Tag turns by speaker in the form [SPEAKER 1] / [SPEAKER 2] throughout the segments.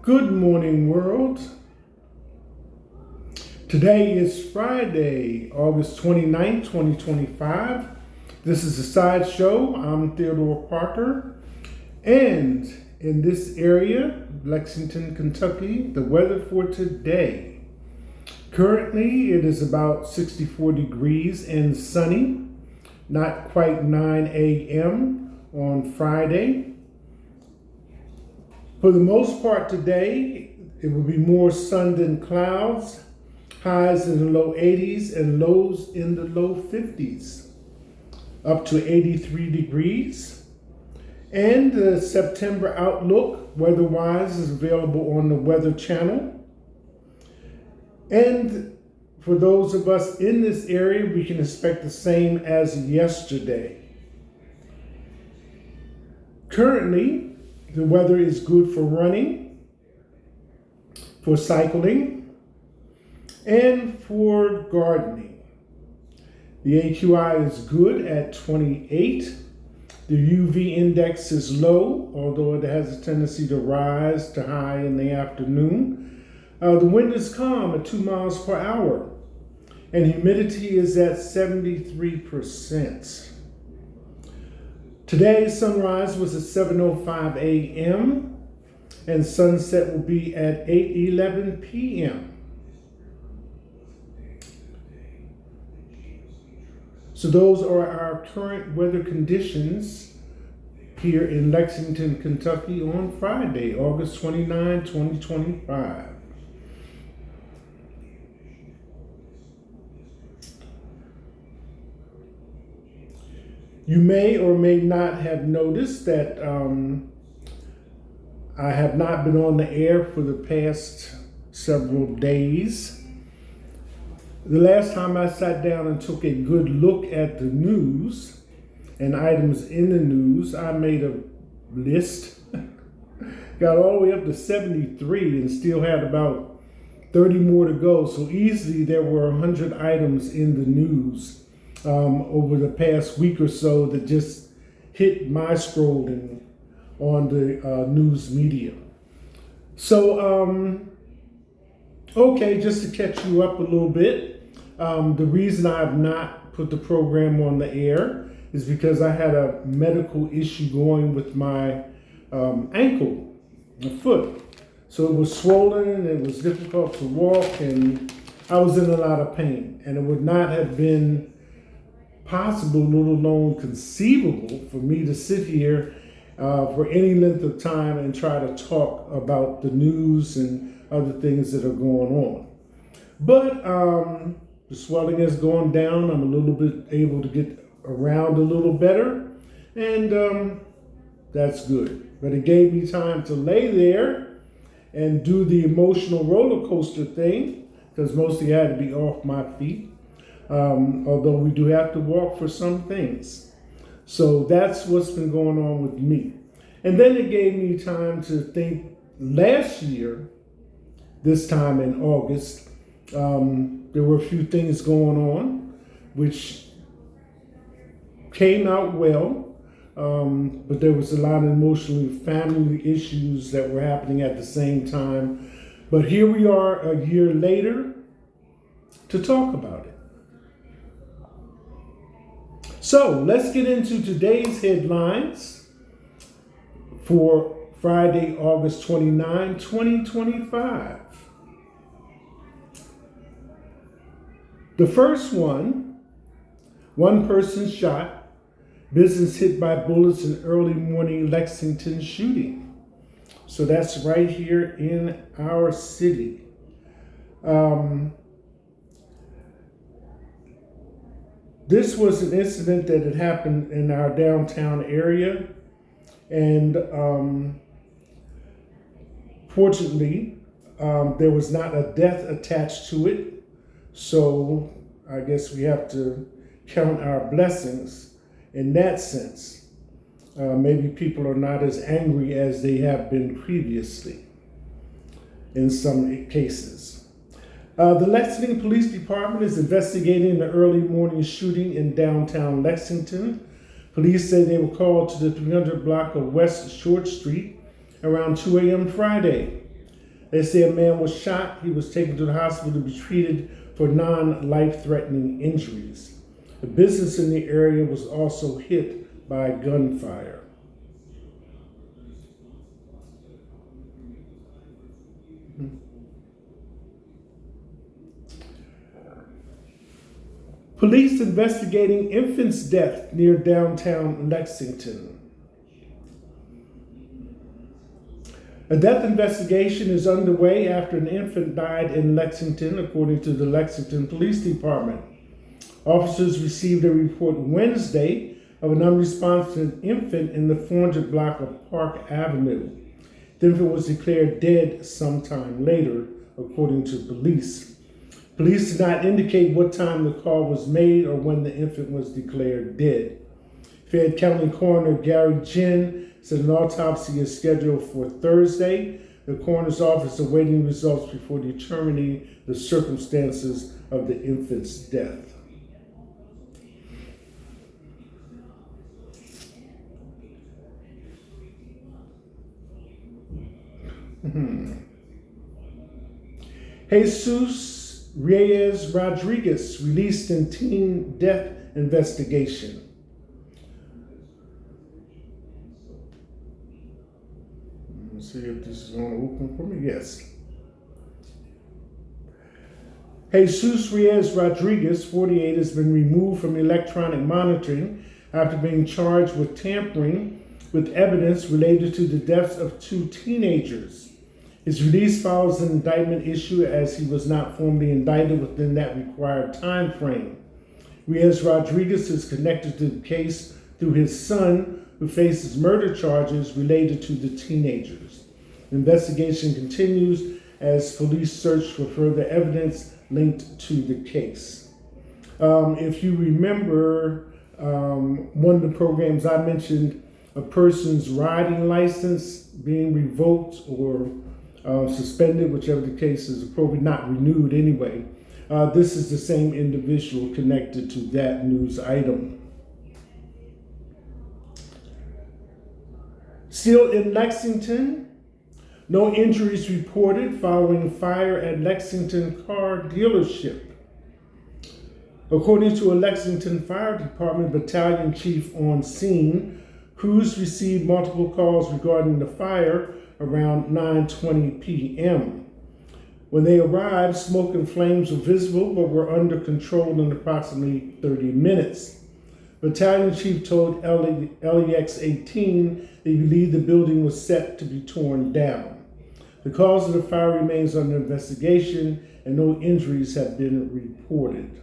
[SPEAKER 1] Good morning, world. Today is Friday, August 29th, 2025. This is a sideshow. I'm Theodore Parker. And in this area, Lexington, Kentucky, the weather for today. Currently, it is about 64 degrees and sunny. Not quite 9 a.m. on Friday. For the most part today, it will be more sun than clouds, highs in the low 80s and lows in the low 50s, up to 83 degrees. And the September outlook, weather-wise, is available on the Weather Channel. And for those of us in this area, we can expect the same as yesterday. Currently, the weather is good for running, for cycling, and for gardening. The AQI is good at 28. The UV index is low, although it has a tendency to rise to high in the afternoon. The wind is calm at 2 miles per hour, and humidity is at 73%. Today's sunrise was at 7:05 a.m. and sunset will be at 8:11 p.m. So those are our current weather conditions here in Lexington, Kentucky on Friday, August 29, 2025. You may or may not have noticed that I have not been on the air for the past several days. The last time I sat down and took a good look at the news and items in the news, I made a list, got all the way up to 73 and still had about 30 more to go. So easily there were 100 items in the news over the past week or so that just hit my scrolling on the news media. So, okay, just to catch you up a little bit, the reason I have not put the program on the air is because I had a medical issue going with my ankle, my foot. So it was swollen, it was difficult to walk, and I was in a lot of pain. And it would not have been possible, let alone conceivable, for me to sit here for any length of time and try to talk about the news and other things that are going on. But the swelling has gone down. I'm a little bit able to get around a little better, and that's good. But it gave me time to lay there and do the emotional roller coaster thing, because mostly I had to be off my feet. Although we do have to walk for some things. So that's what's been going on with me. And then it gave me time to think. Last year, this time in August, there were a few things going on which came out well, but there was a lot of emotional family issues that were happening at the same time. But here we are a year later to talk about it. So let's get into today's headlines for Friday, August 29, 2025. The first one person shot, business hit by bullets in early morning Lexington shooting. So that's right here in our city. This was an incident that had happened in our downtown area, and fortunately, there was not a death attached to it, so I guess we have to count our blessings in that sense. Maybe people are not as angry as they have been previously in some cases. The Lexington Police Department is investigating the early morning shooting in downtown Lexington. Police say they were called to the 300 block of West Short Street around 2 a.m. Friday. They say a man was shot. He was taken to the hospital to be treated for non-life-threatening injuries. The business in the area was also hit by gunfire. Police investigating infant's death near downtown Lexington. A death investigation is underway after an infant died in Lexington, according to the Lexington Police Department. Officers received a report Wednesday of an unresponsive infant in the 400 block of Park Avenue. The infant was declared dead sometime later, according to police. Police did not indicate what time the call was made or when the infant was declared dead. Fayette County Coroner Gary Ginn said an autopsy is scheduled for Thursday. The coroner's office is awaiting results before determining the circumstances of the infant's death. Jesus Reyes Rodriguez released in teen death investigation. Let's see if this is going to open for me. Yes. Jesus Reyes Rodriguez, 48, has been removed from electronic monitoring after being charged with tampering with evidence related to the deaths of 2 teenagers. His release follows an indictment issued as he was not formally indicted within that required time frame. Reyes Rodriguez is connected to the case through his son, who faces murder charges related to the teenagers. The investigation continues as police search for further evidence linked to the case. If you remember, one of the programs I mentioned, a person's riding license being revoked or suspended, whichever the case is appropriate, not renewed anyway. This is the same individual connected to that news item. Still in Lexington, no injuries reported following fire at Lexington car dealership. According to a Lexington Fire Department battalion chief on scene, crews received multiple calls regarding the fire around 9:20 p.m. When they arrived, smoke and flames were visible but were under control in approximately 30 minutes. Battalion Chief told LEX 18 that he believed the building was set to be torn down. The cause of the fire remains under investigation and no injuries have been reported.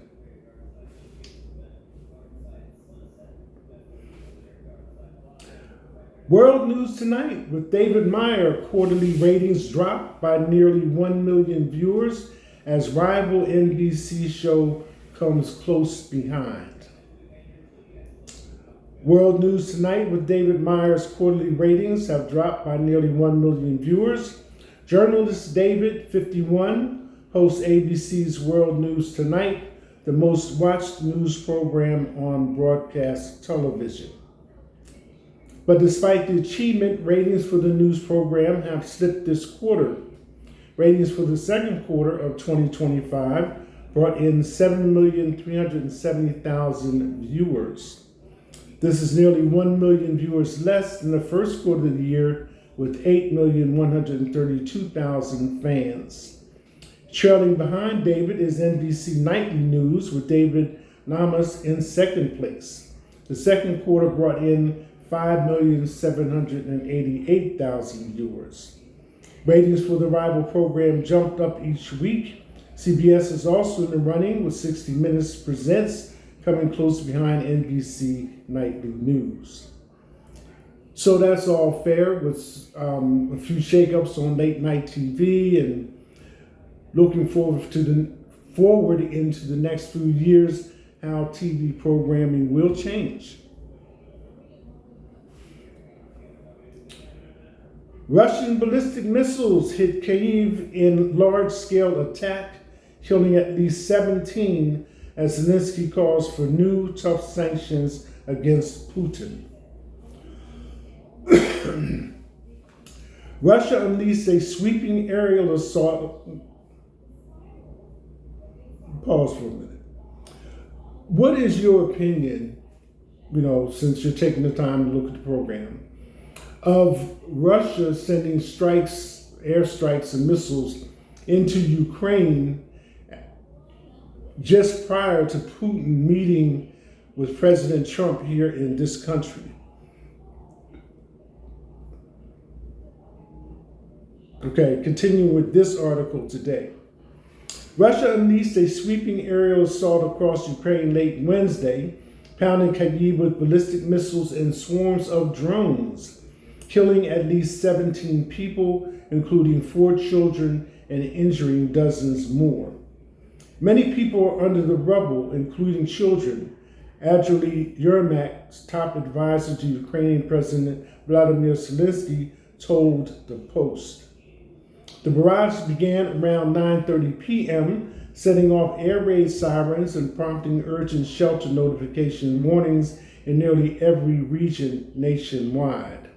[SPEAKER 1] World News Tonight with David Meyer. Quarterly ratings dropped by nearly 1 million viewers as rival NBC show comes close behind. World News Tonight with David Meyer's quarterly ratings have dropped by nearly 1 million viewers. Journalist David, 51, hosts ABC's World News Tonight, the most watched news program on broadcast television. But despite the achievement, ratings for the news program have slipped this quarter. Ratings for the second quarter of 2025 brought in 7,370,000 viewers. This is nearly 1 million viewers less than the first quarter of the year, with 8,132,000 fans. Trailing behind David is NBC Nightly News, with David Lamas in second place. The second quarter brought in 5,788,000 viewers. Ratings for the rival program jumped up each week. CBS is also in the running with 60 Minutes Presents coming close behind NBC Nightly News. So that's all fair with a few shakeups on late night TV and looking forward into the next few years how TV programming will change. Russian ballistic missiles hit Kyiv in large-scale attack, killing at least 17 as Zelensky calls for new tough sanctions against Putin. Russia unleashed a sweeping aerial assault. Pause for a minute. What is your opinion, since you're taking the time to look at the program, of Russia sending strikes, airstrikes, and missiles into Ukraine just prior to Putin meeting with President Trump here in this country? Okay, continuing with this article today. Russia unleashed a sweeping aerial assault across Ukraine late Wednesday, pounding Kyiv with ballistic missiles and swarms of drones, killing at least 17 people, including 4 children, and injuring dozens more. Many people are under the rubble, including children. Andriy Yermak, top advisor to Ukrainian President Vladimir Zelensky, told the Post. The barrage began around 9:30 p.m., setting off air raid sirens and prompting urgent shelter notification warnings in nearly every region nationwide.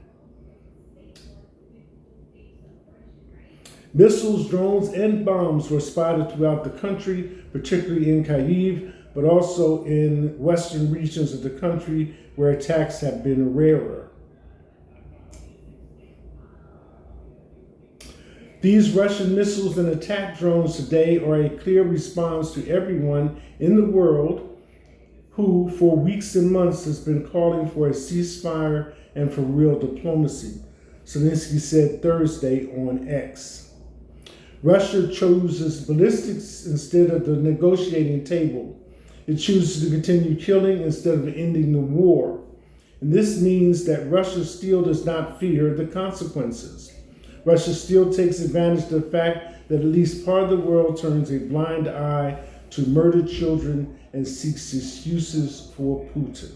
[SPEAKER 1] Missiles, drones, and bombs were spotted throughout the country, particularly in Kyiv, but also in western regions of the country where attacks have been rarer. These Russian missiles and attack drones today are a clear response to everyone in the world who, for weeks and months, has been calling for a ceasefire and for real diplomacy, Zelensky said Thursday on X. Russia chooses ballistics instead of the negotiating table. It chooses to continue killing instead of ending the war. And this means that Russia still does not fear the consequences. Russia still takes advantage of the fact that at least part of the world turns a blind eye to murdered children and seeks excuses for Putin.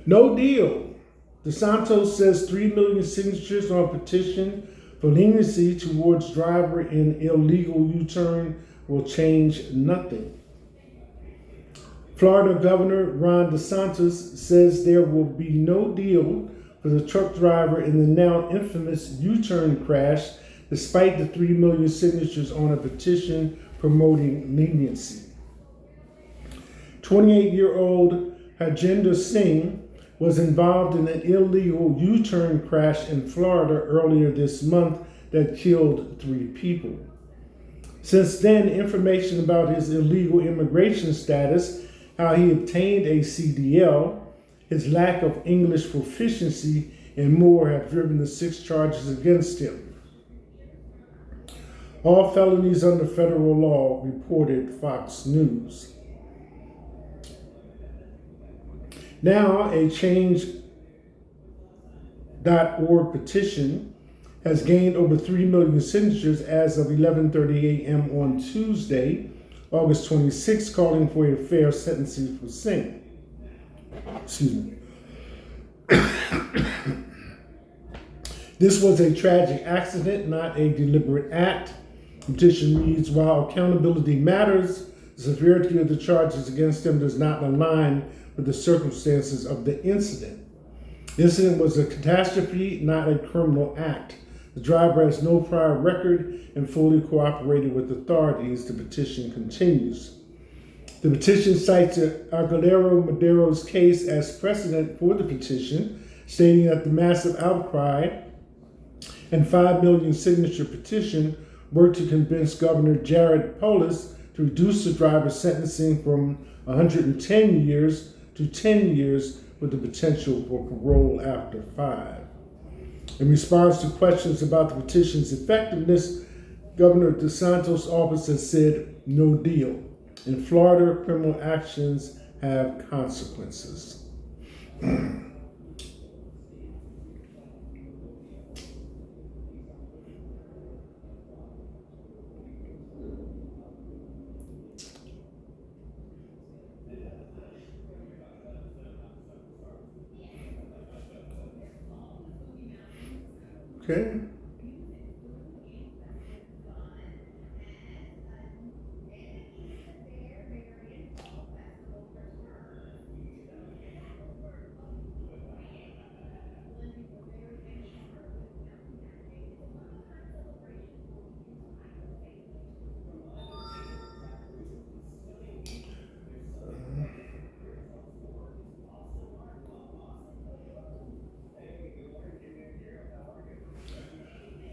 [SPEAKER 1] No deal. DeSantis says 3 million signatures on a petition for leniency towards driver in illegal U-turn will change nothing. Florida Governor Ron DeSantis says there will be no deal for the truck driver in the now infamous U-turn crash, despite the 3 million signatures on a petition promoting leniency. 28-year-old Harjinder Singh was involved in an illegal U-turn crash in Florida earlier this month that killed 3 people. Since then, information about his illegal immigration status, how he obtained a CDL, his lack of English proficiency, and more have driven the 6 charges against him. All felonies under federal law, reported Fox News. Now, a Change.org petition has gained over 3 million signatures as of 11:30 a.m. on Tuesday, August 26, calling for a fair sentencing for Singh. Excuse me. This was a tragic accident, not a deliberate act. The petition reads, while accountability matters, the severity of the charges against him does not align with the circumstances of the incident. The incident was a catastrophe, not a criminal act. The driver has no prior record and fully cooperated with authorities, the petition continues. The petition cites Aguilera Madero's case as precedent for the petition, stating that the massive outcry and 5 million signature petition worked to convince Governor Jared Polis to reduce the driver's sentencing from 110 years to 10 years with the potential for parole after 5. In response to questions about the petition's effectiveness, Governor DeSantis' office has said no deal. In Florida, criminal actions have consequences. Okay.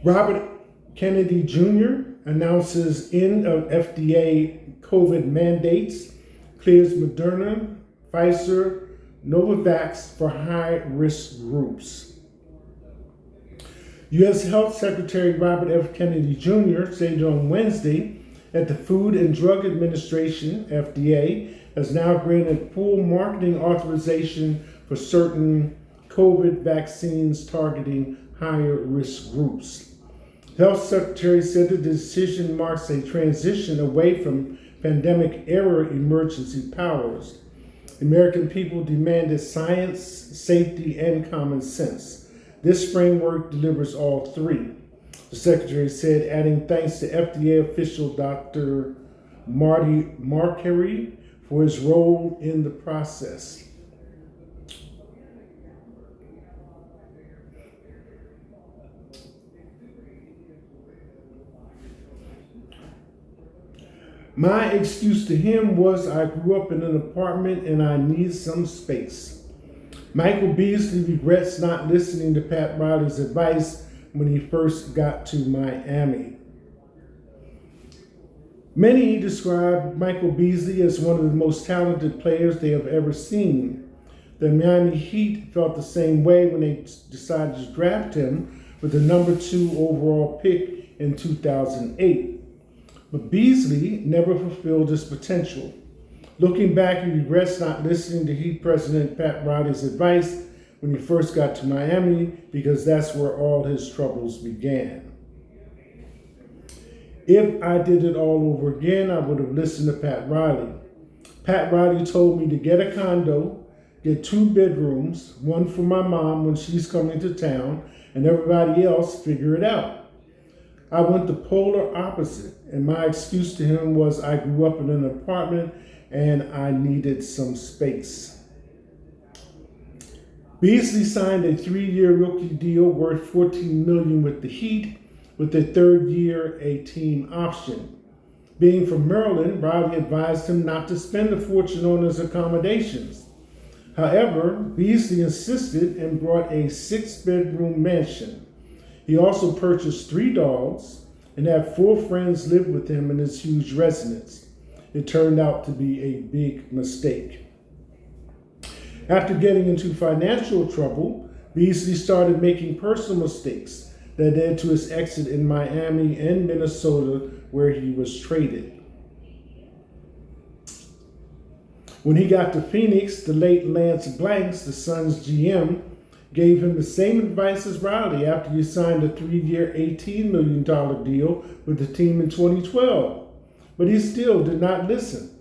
[SPEAKER 1] Robert Kennedy Jr. announces end of FDA COVID mandates, clears Moderna, Pfizer, Novavax for high-risk groups. U.S. Health Secretary Robert F. Kennedy Jr. said on Wednesday that the Food and Drug Administration, FDA, has now granted full marketing authorization for certain COVID vaccines targeting higher risk groups. The Health Secretary said the decision marks a transition away from pandemic-era emergency powers. American people demanded science, safety, and common sense. This framework delivers all three, the Secretary said, adding thanks to FDA official Dr. Marty Makary for his role in the process. My excuse to him was I grew up in an apartment and I need some space. Michael Beasley regrets not listening to Pat Riley's advice when he first got to Miami. Many describe Michael Beasley as one of the most talented players they have ever seen. The Miami Heat felt the same way when they decided to draft him with the number 2 overall pick in 2008. But Beasley never fulfilled his potential. Looking back, he regrets not listening to Heat President Pat Riley's advice when he first got to Miami, because that's where all his troubles began. If I did it all over again, I would have listened to Pat Riley. Pat Riley told me to get a condo, get 2 bedrooms, one for my mom when she's coming to town, and everybody else figure it out. I went the polar opposite, and my excuse to him was I grew up in an apartment and I needed some space. Beasley signed a 3-year rookie deal worth $14 million with the Heat, with a 3rd year a team option. Being from Maryland, Riley advised him not to spend a fortune on his accommodations. However, Beasley insisted and brought a 6-bedroom mansion. He also purchased 3 dogs and had 4 friends live with him in his huge residence. It turned out to be a big mistake. After getting into financial trouble, Beasley started making personal mistakes that led to his exit in Miami and Minnesota, where he was traded. When he got to Phoenix, the late Lance Blanks, the Suns GM, gave him the same advice as Riley after he signed a 3-year, $18 million deal with the team in 2012. But he still did not listen.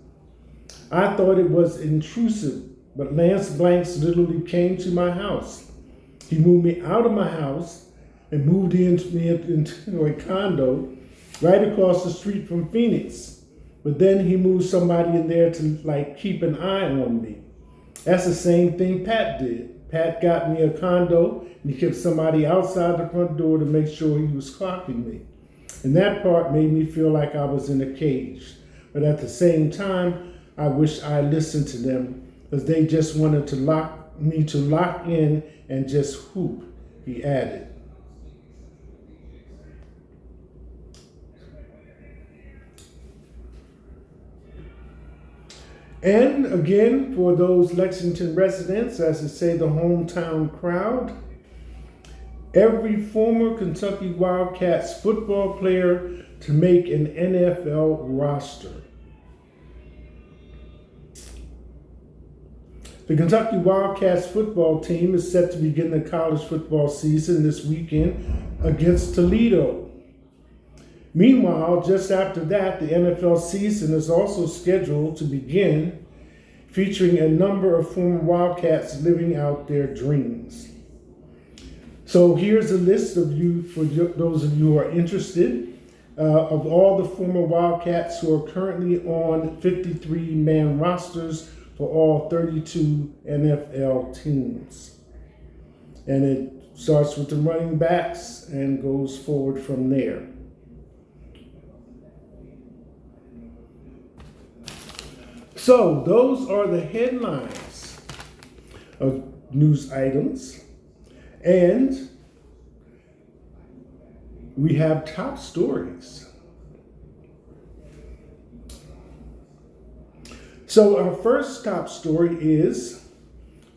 [SPEAKER 1] I thought it was intrusive, but Lance Blanks literally came to my house. He moved me out of my house and moved into a condo right across the street from Phoenix. But then he moved somebody in there to keep an eye on me. That's the same thing Pat did. Pat got me a condo and he kept somebody outside the front door to make sure he was clocking me. And that part made me feel like I was in a cage. But at the same time, I wish I listened to them, because they just wanted to lock in and just hoop, he added. And again, for those Lexington residents, as they say, the hometown crowd, every former Kentucky Wildcats football player to make an NFL roster. The Kentucky Wildcats football team is set to begin the college football season this weekend against Toledo. Meanwhile, just after that, the NFL season is also scheduled to begin, featuring a number of former Wildcats living out their dreams. So here's a list of you, for those of you who are interested, of all the former Wildcats who are currently on 53-man rosters for all 32 NFL teams. And it starts with the running backs and goes forward from there. So those are the headlines of news items. And we have top stories. So our first top story is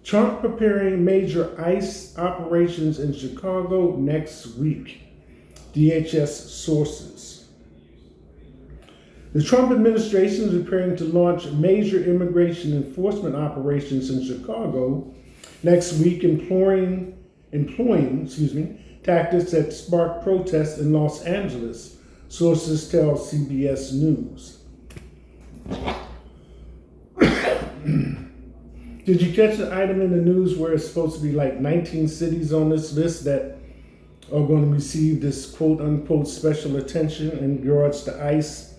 [SPEAKER 1] Trump preparing major ICE operations in Chicago next week, DHS sources. The Trump administration is preparing to launch major immigration enforcement operations in Chicago next week, employing tactics that sparked protests in Los Angeles, sources tell CBS News. Did you catch the item in the news where it's supposed to be like 19 cities on this list that are going to receive this quote unquote special attention in regards to ICE?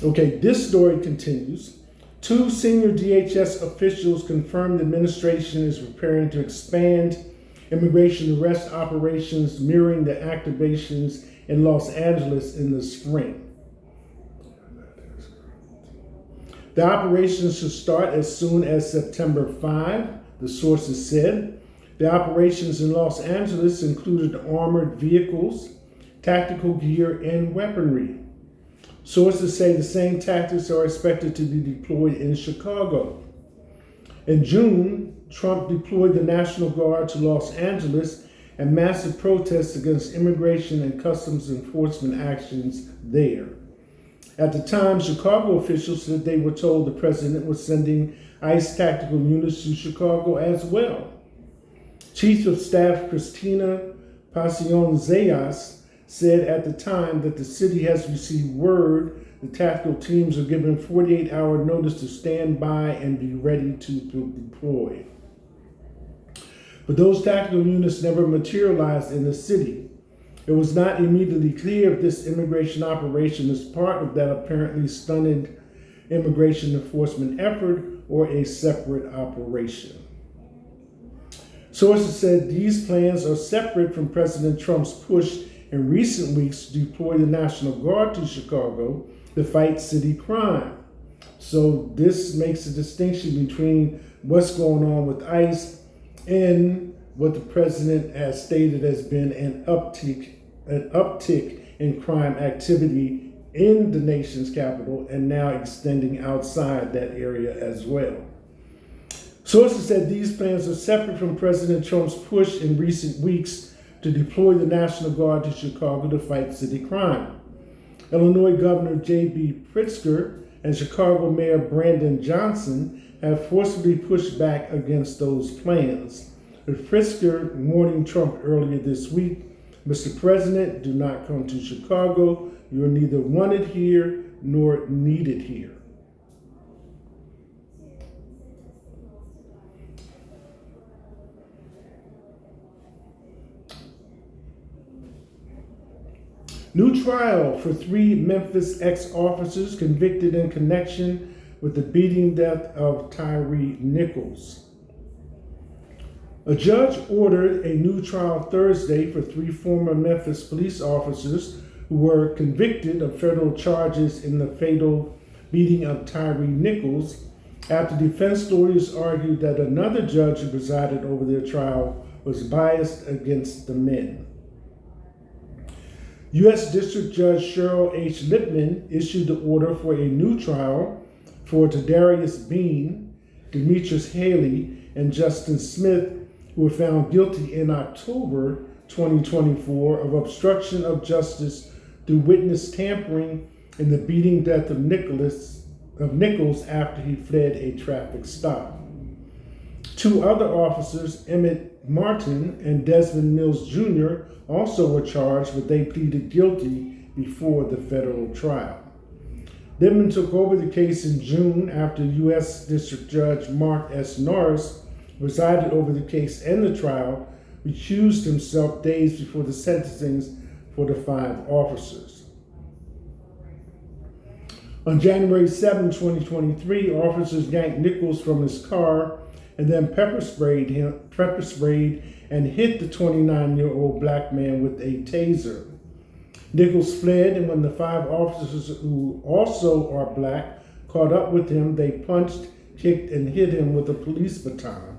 [SPEAKER 1] Okay, this story continues. 2 senior DHS officials confirmed the administration is preparing to expand immigration arrest operations mirroring the activations in Los Angeles in the spring. The operations should start as soon as September 5, the sources said. The operations in Los Angeles included armored vehicles, tactical gear, and weaponry. Sources say the same tactics are expected to be deployed in Chicago. In June, Trump deployed the National Guard to Los Angeles and massive protests against immigration and customs enforcement actions there. At the time, Chicago officials said they were told the president was sending ICE tactical units to Chicago as well. Chief of Staff Cristina Pacion-Zayas said at the time that the city has received word the tactical teams are given 48-hour notice to stand by and be ready to deploy. But those tactical units never materialized in the city. It was not immediately clear if this immigration operation is part of that apparently stunted immigration enforcement effort or a separate operation. Sources said these plans are separate from President Trump's push in recent weeks to deploy the National Guard to Chicago to fight city crime. So this makes a distinction between what's going on with ICE and what the president has stated has been an uptick in crime activity in the nation's capital and now extending outside that area as well. Sources said these plans are separate from President Trump's push in recent weeks to deploy the National Guard to Chicago to fight city crime. Illinois Governor J.B. Pritzker and Chicago Mayor Brandon Johnson have forcibly pushed back against those plans. With Pritzker warning Trump earlier this week, Mr. President, do not come to Chicago. You are neither wanted here nor needed here. New trial for 3 Memphis ex-officers convicted in connection with the beating death of Tyree Nichols. A judge ordered a new trial Thursday for 3 former Memphis police officers who were convicted of federal charges in the fatal beating of Tyree Nichols after defense lawyers argued that another judge who presided over their trial was biased against the men. U.S. District Judge Cheryl H. Lippman issued the order for a new trial for Tadarius Bean, Demetrius Haley, and Justin Smith, who were found guilty in October 2024 of obstruction of justice through witness tampering in the beating death of Nichols after he fled a traffic stop. 2 other officers, Emmett Martin and Desmond Mills Jr., also were charged, but they pleaded guilty before the federal trial. Lippman took over the case in June after U.S. District Judge Mark S. Norris presided over the case and the trial, recused himself days before the sentencings for the 5 officers. On January 7, 2023, officers yanked Nichols from his car and then pepper sprayed and hit the 29-year-old black man with a taser. Nichols fled, and when the 5 officers, who also are black, caught up with him, they punched, kicked, and hit him with a police baton.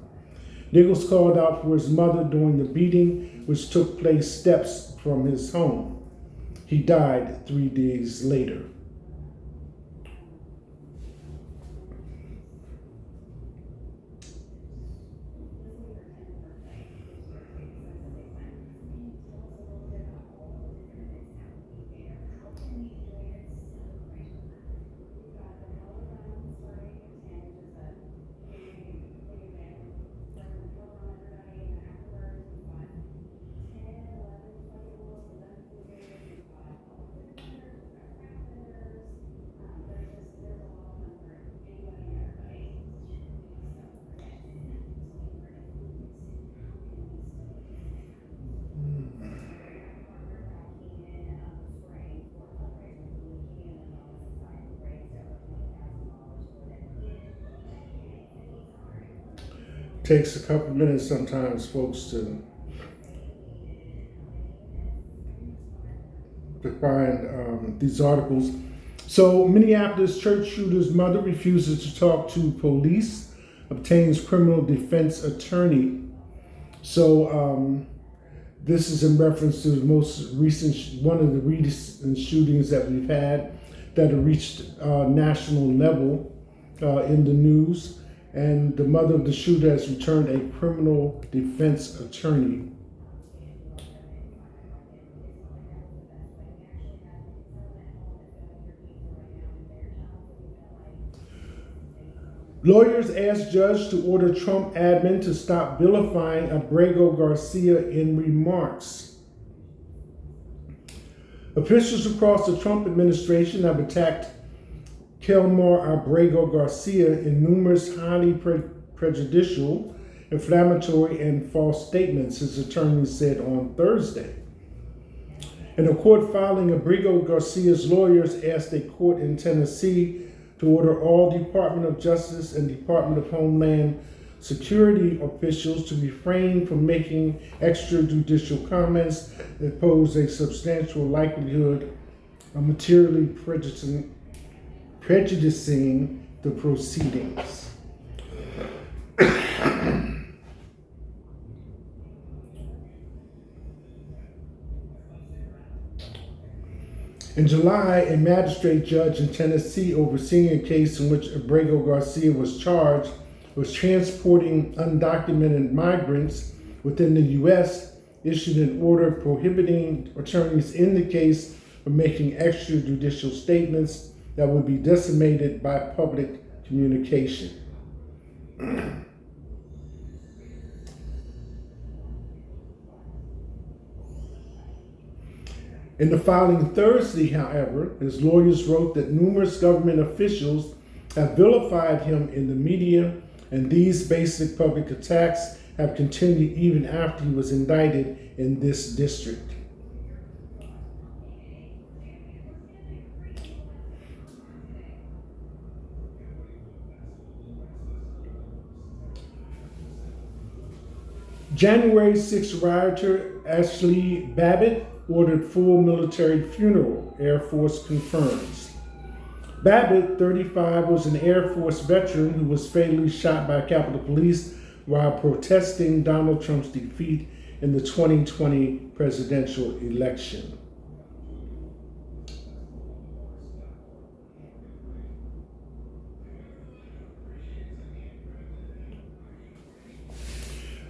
[SPEAKER 1] Nichols called out for his mother during the beating, which took place steps from his home. He died 3 days later. Takes a couple minutes sometimes, folks, to find these articles. So, Minneapolis church shooter's mother refuses to talk to police, obtains criminal defense attorney. So, this is in reference to the most recent, one of the recent shootings that we've had that have reached national level in the news. And the mother of the shooter has returned a criminal defense attorney. Lawyers ask judge to order Trump admin to stop vilifying Abrego Garcia in remarks. Officials across the Trump administration have attacked Kelmar Abrego Garcia in numerous highly prejudicial, inflammatory, and false statements, his attorney said on Thursday. In a court filing, Abrego Garcia's lawyers asked a court in Tennessee to order all Department of Justice and Department of Homeland Security officials to refrain from making extrajudicial comments that pose a substantial likelihood of materially prejudicing the proceedings. In July, a magistrate judge in Tennessee overseeing a case in which Abrego Garcia was charged with transporting undocumented migrants within the U.S. issued an order prohibiting attorneys in the case from making extrajudicial statements that would be decimated by public communication. In the filing Thursday, however, his lawyers wrote that numerous government officials have vilified him in the media, and these basic public attacks have continued even after he was indicted in this district. January 6th rioter Ashley Babbitt ordered full military funeral, Air Force confirms. Babbitt, 35, was an Air Force veteran who was fatally shot by Capitol Police while protesting Donald Trump's defeat in the 2020 presidential election.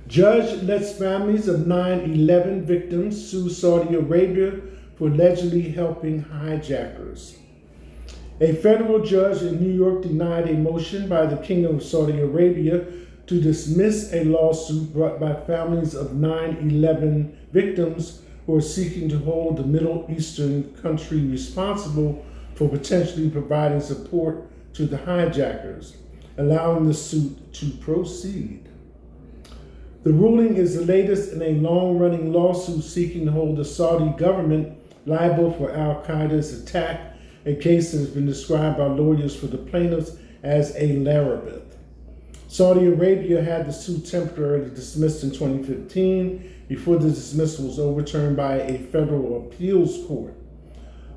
[SPEAKER 1] Judge lets families of 9/11 victims sue Saudi Arabia for allegedly helping hijackers. A federal judge in New York denied a motion by the Kingdom of Saudi Arabia to dismiss a lawsuit brought by families of 9/11 victims who are seeking to hold the Middle Eastern country responsible for potentially providing support to the hijackers, allowing the suit to proceed. The ruling is the latest in a long-running lawsuit seeking to hold the Saudi government liable for al-Qaeda's attack, a case that has been described by lawyers for the plaintiffs as a labyrinth. Saudi Arabia had the suit temporarily dismissed in 2015 before the dismissal was overturned by a federal appeals court.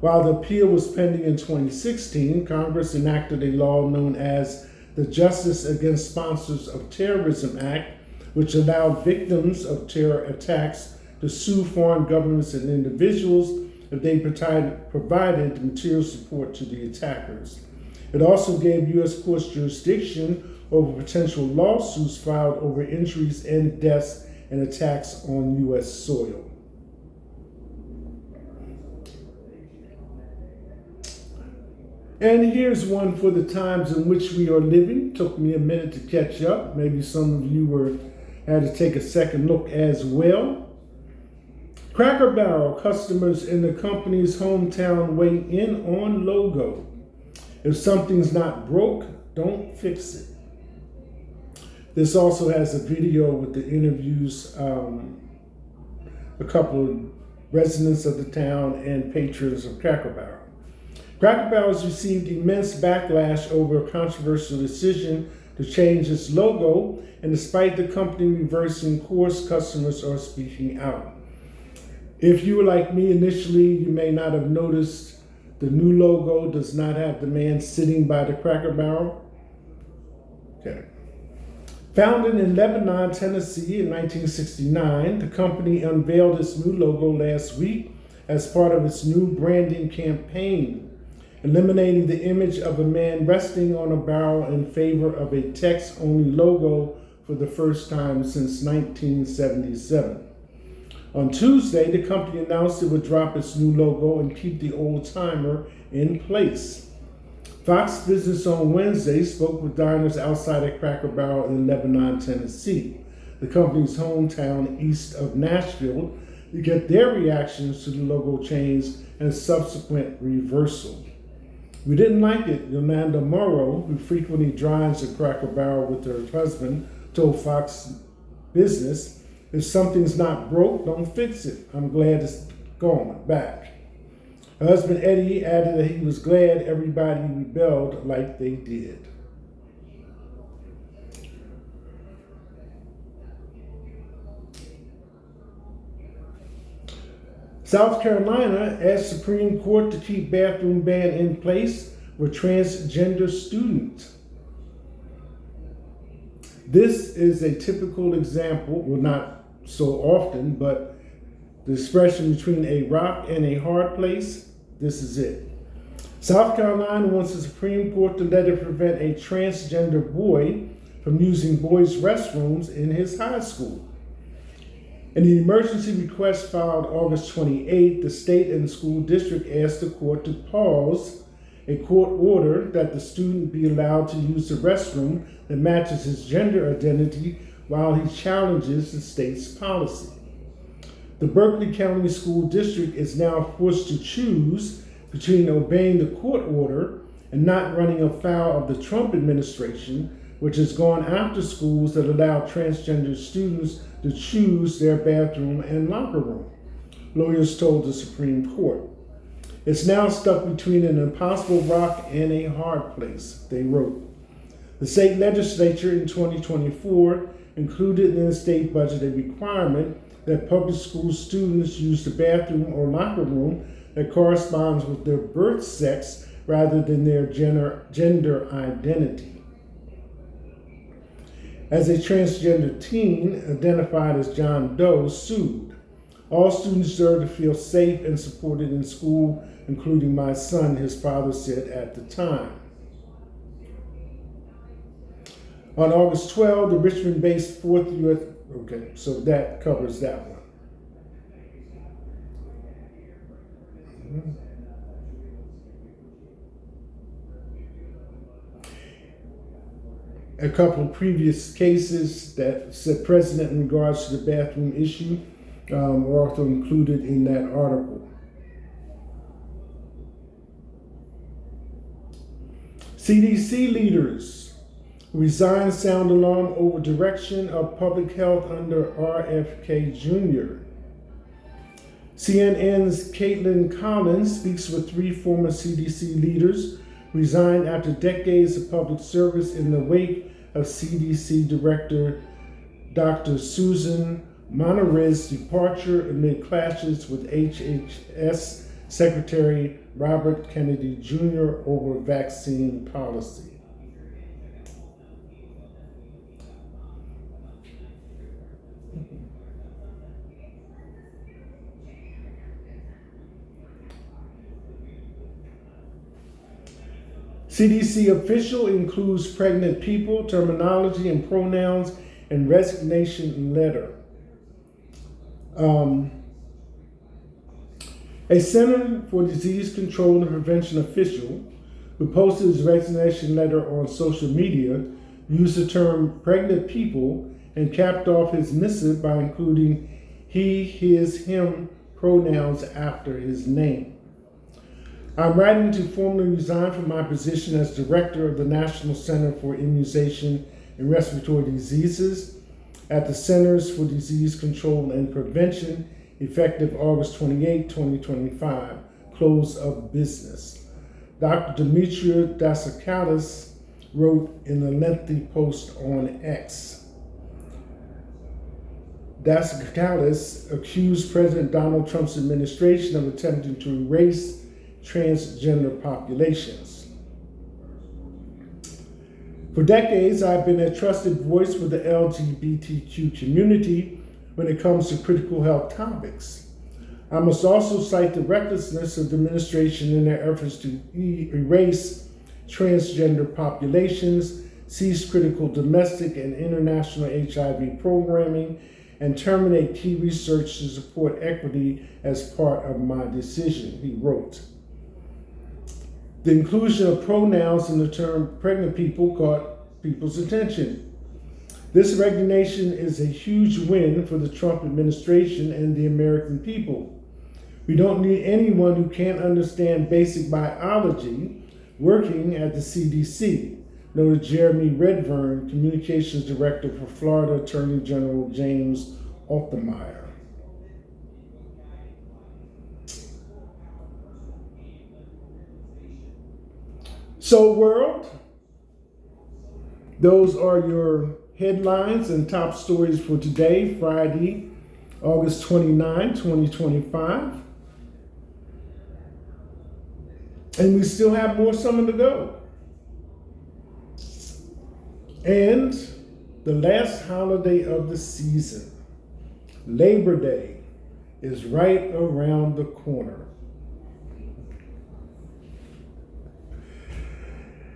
[SPEAKER 1] While the appeal was pending in 2016, Congress enacted a law known as the Justice Against Sponsors of Terrorism Act, which allowed victims of terror attacks to sue foreign governments and individuals if they provided material support to the attackers. It also gave U.S. courts jurisdiction over potential lawsuits filed over injuries and deaths and attacks on U.S. soil. And here's one for the times in which we are living. Took me a minute to catch up. Maybe some of you had to take a second look as well. Cracker Barrel customers in the company's hometown weigh in on logo. If something's not broke, don't fix it. This also has a video with the interviews, a couple of residents of the town and patrons of Cracker Barrel. Cracker Barrel has received immense backlash over a controversial decision to change its logo, and despite the company reversing course, customers are speaking out. If you were like me initially, you may not have noticed the new logo does not have the man sitting by the Cracker Barrel. Okay. Founded in Lebanon, Tennessee in 1969, the company unveiled its new logo last week as part of its new branding campaign, eliminating the image of a man resting on a barrel in favor of a text-only logo for the first time since 1977. On Tuesday, the company announced it would drop its new logo and keep the old-timer in place. Fox Business on Wednesday spoke with diners outside of Cracker Barrel in Lebanon, Tennessee, the company's hometown east of Nashville, to get their reactions to the logo change and subsequent reversal. We didn't like it, Yolanda Morrow, who frequently drives at Cracker Barrel with her husband, told Fox Business, if something's not broke, don't fix it. I'm glad it's gone back. Her husband Eddie added that he was glad everybody rebelled like they did. South Carolina asked Supreme Court to keep bathroom ban in place for transgender students. This is a typical example, well, not so often, but the expression between a rock and a hard place, this is it. South Carolina wants the Supreme Court to let it prevent a transgender boy from using boys' restrooms in his high school. In the emergency request filed August 28, the state and school district asked the court to pause a court order that the student be allowed to use the restroom that matches his gender identity while he challenges the state's policy. The Berkeley County School District is now forced to choose between obeying the court order and not running afoul of the Trump administration, which has gone after schools that allow transgender students to choose their bathroom and locker room, lawyers told the Supreme Court. It's now stuck between an impossible rock and a hard place, they wrote. The state legislature in 2024 included in the state budget a requirement that public school students use the bathroom or locker room that corresponds with their birth sex rather than their gender identity. As a transgender teen identified as John Doe sued, all students deserve to feel safe and supported in school, including my son, his father said at the time. On August 12, the Richmond-based 4th U.S. Okay, so that covers that one. A couple of previous cases that said precedent in regards to the bathroom issue were also included in that article. CDC leaders resign sound alarm over direction of public health under RFK Jr. CNN's Caitlin Collins speaks with three former CDC leaders who resigned after decades of public service in the wake of CDC Director Dr. Susan Monterey's departure amid clashes with HHS Secretary Robert Kennedy Jr. over vaccine policy. CDC official includes pregnant people, terminology and pronouns, and resignation letter. A Center for Disease Control and Prevention official who posted his resignation letter on social media used the term pregnant people and capped off his missive by including he, his, him pronouns after his name. I'm writing to formally resign from my position as director of the National Center for Immunization and Respiratory Diseases at the Centers for Disease Control and Prevention, effective August 28, 2025, close of business. Dr. Demetria Dasakalis wrote in a lengthy post on X. Dasakalis accused President Donald Trump's administration of attempting to erase transgender populations. For decades, I've been a trusted voice for the LGBTQ community when it comes to critical health topics. I must also cite the recklessness of the administration in their efforts to erase transgender populations, cease critical domestic and international HIV programming, and terminate key research to support equity as part of my decision, he wrote. The inclusion of pronouns in the term pregnant people caught people's attention. This recognition is a huge win for the Trump administration and the American people. We don't need anyone who can't understand basic biology working at the CDC, noted Jeremy Redburn, Communications Director for Florida Attorney General James Altemeyer. So, world, those are your headlines and top stories for today, Friday, August 29, 2025. And we still have more summer to go. And the last holiday of the season, Labor Day, is right around the corner.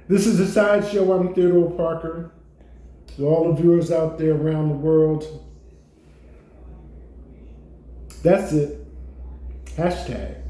[SPEAKER 1] This is the Sideshow. I'm Theodore Parker. To all the viewers out there around the world, that's it. Hashtag